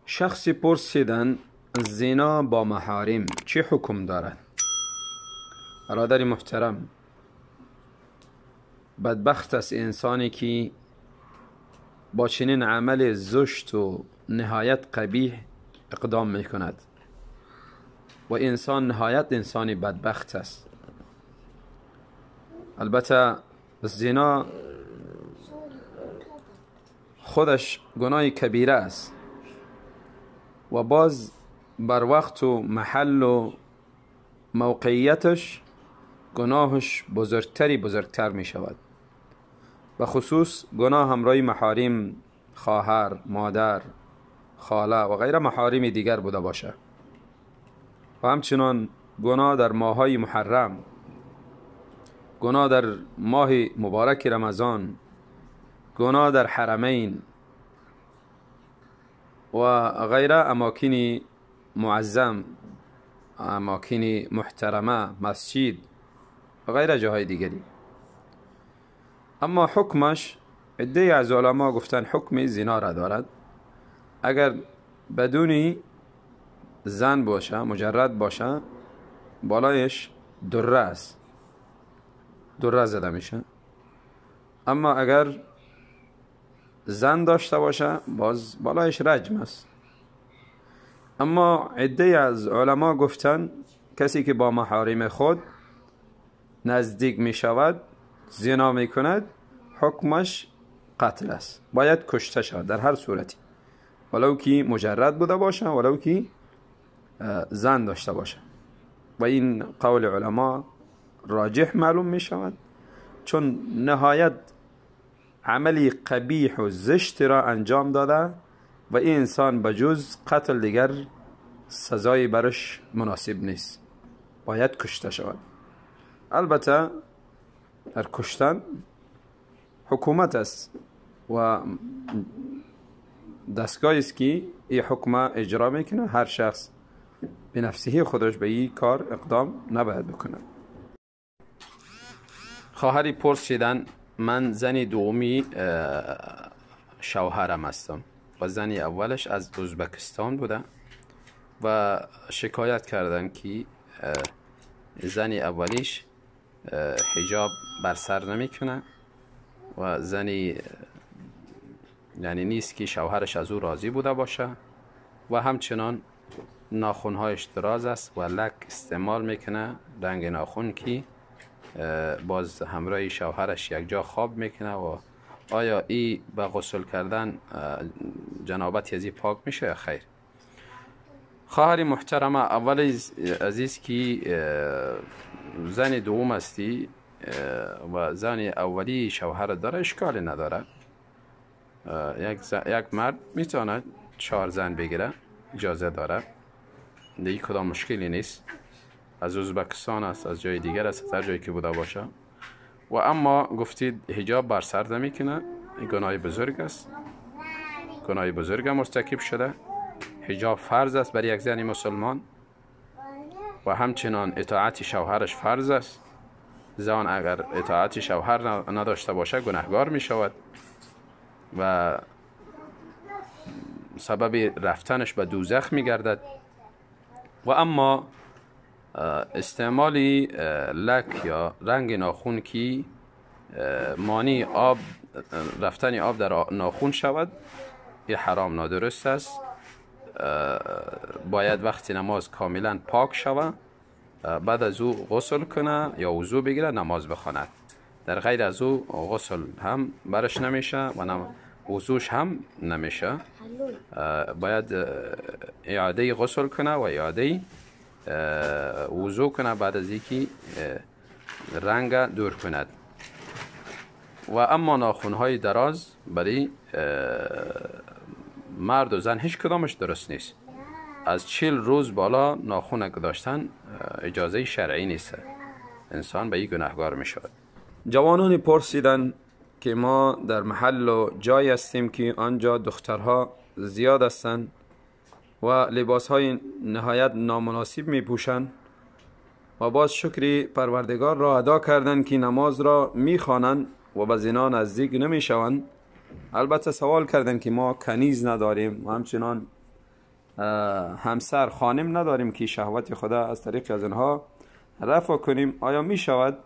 شخصی پرسیدن زنا با محارم چه حکم دارد؟ برادر محترم، بدبخت است انسانی که با چنین عمل زشت و نهایت قبیح اقدام می کند و انسان نهایت انسانی بدبخت است. البته زنا خودش گناه کبیره است و باز بر وقت و محل و موقعیتش گناهش بزرگتر می شود. به خصوص گناه همراه محارم، خواهر، مادر، خاله و غیره محارم دیگر بوده باشه. و همچنان گناه در ماه‌های محرم، گناه در ماه مبارک رمضان، گناه در حرمین و غیره اماکن معظم، اماکن محترمه، مسجد و غیره جاهای دیگری. اما حکمش عده از علما گفتن حکم زنا را دارد. اگر بدون زن باشه، مجرد باشه، بالایش دره است، دره زده میشه. اما اگر زن داشته باشه باز بالایش رجم است. اما عده از علما گفتن کسی که با محارم خود نزدیک می شود، زنا می کند، حکمش قتل است، باید کشته شود در هر صورتی، ولو که مجرد بوده باشه، ولو که زن داشته باشه. و این قول علما راجح معلوم می شود، چون نهایت عملی قبیح و زشت را انجام داده و این انسان بجز قتل دیگر سزایی برش مناسب نیست، باید کشته شود. البته در کشتن حکومت است و دستگاهی است که این حکم اجرا میکنه. هر شخص به نفسه خودش به این کار اقدام نباید بکنه. خواهری پرسیدن من زن دومی شوهرم هستم و زن اولش از ازبکستان بوده و شکایت کردن که زن اولیش حجاب بر سر نمیکنه و زنی یعنی نیست که شوهرش از او راضی بوده باشه و همچنان ناخونهایش دراز است و لک استعمال میکنه، رنگ ناخون که باز همراه شوهرش یک جا خواب میکنه. و آیا ای به غسل کردن جنابت یزی پاک میشه یا خیر؟ خواهر محترمه، اول عزیز که زن دوم هستی و زن اولی شوهر داره، اشکالی نداره. یک مرد میتونه 4 زن بگیره، اجازه داره، دیگه کدام مشکلی نیست. از ازبکستان است، از جای دیگر است، از هر جایی که بوده باشه. و اما گفتید حجاب بر سر نمیکنه، این گناه بزرگ است، گناه بزرگ مرتکب شده. حجاب فرض است برای یک زن مسلمان و همچنان اطاعت شوهرش فرض است. زن اگر اطاعت شوهر نداشته باشه گناهگار می شود و سبب رفتنش به دوزخ می گردد. و اما استعمال لک یا رنگ ناخون که مانع آب رفتن آب در ناخون شود، این حرام، نادرست است. باید وقتی نماز کاملا پاک شود بعد از او غسل کنه یا وضو بگیره، نماز بخواند. در غیر از او غسل هم برش نمیشه و وضوش هم نمیشه. باید اعاده غسل کنه و اعاده وضو کنه بعد از اینکه رنگ دور کند. و اما ناخونهای دراز برای مرد و زن هیچ کدامش درست نیست. از 40 روز بالا ناخون داشتن اجازه شرعی نیست، انسان به این گناهگار می شود. جوانان پرسیدن که ما در محل و جای هستیم که آنجا دخترها زیاد هستند و لباسهای نهایت نامناسب می پوشند و باز شکر پروردگار را ادا کردند که نماز را می خوانند و به زنا نزدیک نمی شوند. البته سوال کردند که ما کنیز نداریم و همچنان همسر خانم نداریم که شهوت خدا از طریق از اینها رفع کنیم، آیا می شود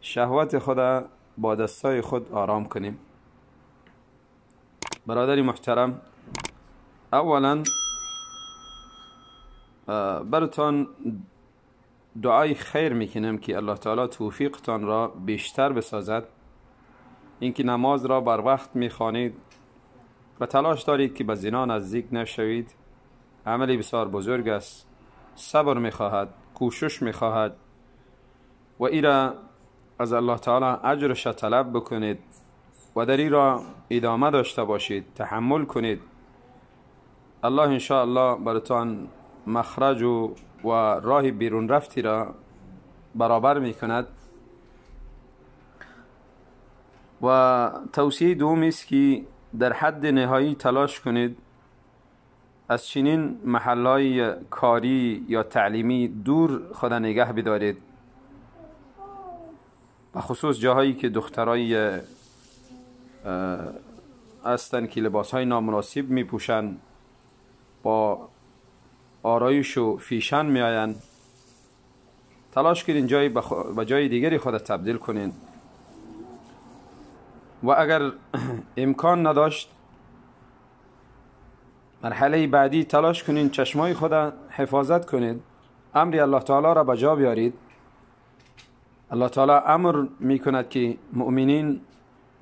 شهوت خدا با دستای خود آرام کنیم؟ برادری محترم، اولا براتان دعای خیر میکنم که الله تعالی توفیقتان را بیشتر بسازد. اینکه نماز را بر وقت میخوانید و تلاش دارید که به زنا نزدیک نشوید، عملی بسیار بزرگ است. صبر میخواهد، کوشش میخواهد و ایرا از الله تعالی اجرش طلب بکنید و در این را ادامه داشته باشید، تحمل کنید. الله ان شاء الله براتان مخرج و راه بیرون رفتی را برابر می کند. و توصیه دوم است که در حد نهایی تلاش کنید از چنین محلهای کاری یا تعلیمی دور خود نگه بدارید، و خصوص جاهایی که دخترای هستند که لباسهای نامناسب می پوشند، با آرایش و فیشن می آیند. تلاش کنین جایی به جای دیگری خود تبدیل کنین. و اگر امکان نداشت، مرحله بعدی تلاش کنین چشمای خود حفاظت کنید، امر الله تعالی را به جا بیارید. الله تعالی امر می کند که مؤمنین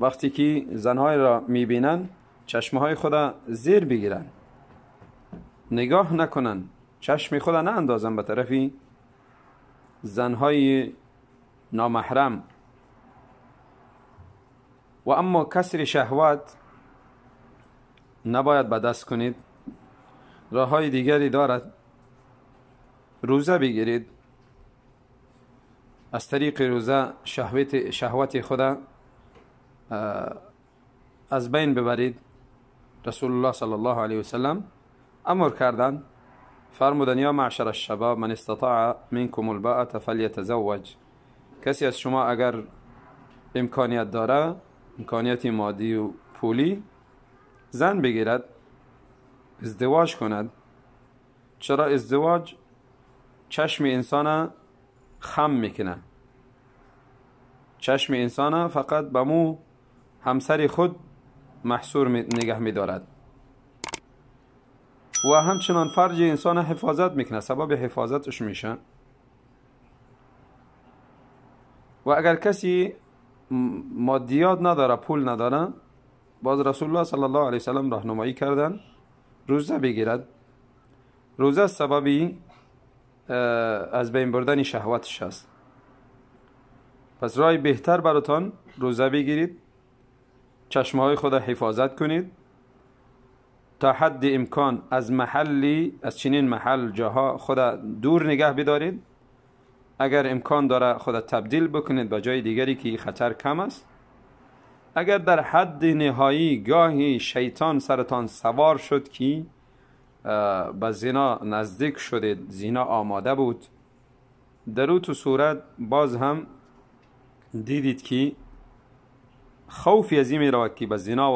وقتی که زنهای را می بینند چشمهای خود زیر بگیرن، نگاه نکنن، چشم خود نه اندازن به طرفی زنهای نامحرم. و اما کسر شهوت نباید به دست کنید. راه های دیگری دارد. روزه بگیرید، از طریق روزه شهوت خود از بین ببرید. رسول الله صلی الله علیه وسلم امر کردند، فرمودن یا معشر الشباب من استطاع منکم الباءة فلیتزوج. کسی از شما اگر امکانیت داره، امکانیت مادی و پولی، زن بگیرد، ازدواج کند. چرا ازدواج چشم انسان خم میکنه، چشم انسان فقط به مو همسر خود محصور نگه میدارد و همچنان فرج انسان حفاظت میکنه، سبب حفاظتش میشه. و اگر کسی مادیات نداره، پول نداره، باز رسول الله صلی الله علیه وسلم راهنمایی کردن روزه بگیرد. روزه سببی از بین بردن شهوتش است. پس راه بهتر براتان روزه بگیرید، چشمهای خود حفاظت کنید، تا حد امکان از چنین محل جاها خود دور نگه بدارید. اگر امکان داره خود تبدیل بکنید به جای دیگری که خطر کم است. اگر در حد نهایی گاهی شیطان سرتان سوار شد که به زنا نزدیک شدید، زنا آماده بود، در او تو صورت باز هم دیدید که خوفی از این می رود که به زنا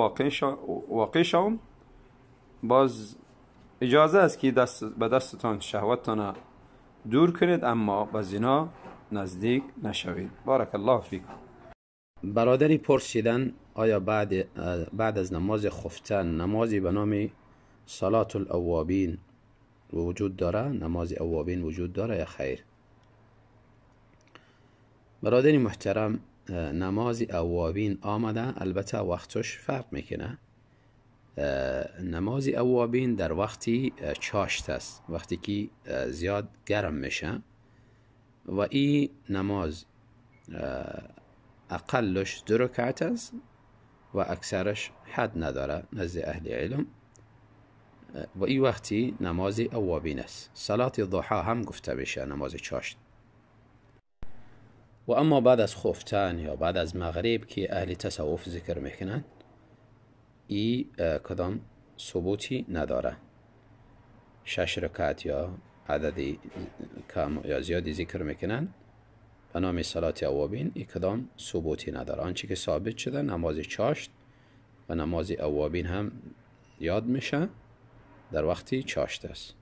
واقع شوم، باز اجازه است که به دستتان شهوتتان دور کنید، اما به زنا نزدیک نشوید. بارک الله فیکم. برادری پرسیدن آیا بعد از نماز خفتن نمازی به نام صلات الاوابین وجود داره؟ نماز اوابین وجود داره یا خیر؟ برادری محترم، نماز اوابین آمده، البته وقتش فرق میکنه. نماز اوابین در وقتی چاشت است، وقتی که زیاد گرم میشه، و این نماز اقلش 2 رکعت است و اکثرش حد نداره نزد اهل علم، و این وقتی نماز اوابین است. صلات ضحا هم گفته میشه نماز چاشت. و اما بعد از خفتن یا بعد از مغرب که اهل تصوف ذکر میکنن، ای کدام ثبوتی نداره. 6 رکعت یا عددی کم یا زیادی ذکر میکنن به نام صلات اوابین، ای کدام ثبوتی نداره. آنچه که ثابت شده نماز چاشت و نماز اوابین هم یاد میشه در وقتی چاشت است.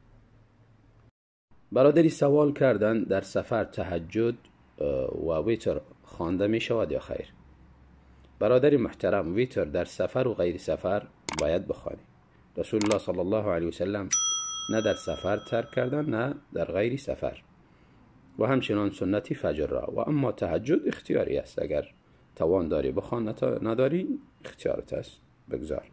برادری سوال کردن در سفر تهجد و ویتر خوانده می شود یا خیر؟ برادری محترم، ویتر در سفر و غیر سفر باید بخوانی. رسول الله صلی الله علیه وسلم نه در سفر ترک کردن نه در غیر سفر، و همچنان سنتی فجر را. و اما تهجد اختیاری است، اگر توان داری بخوان، نداری اختیارت است، بگذار.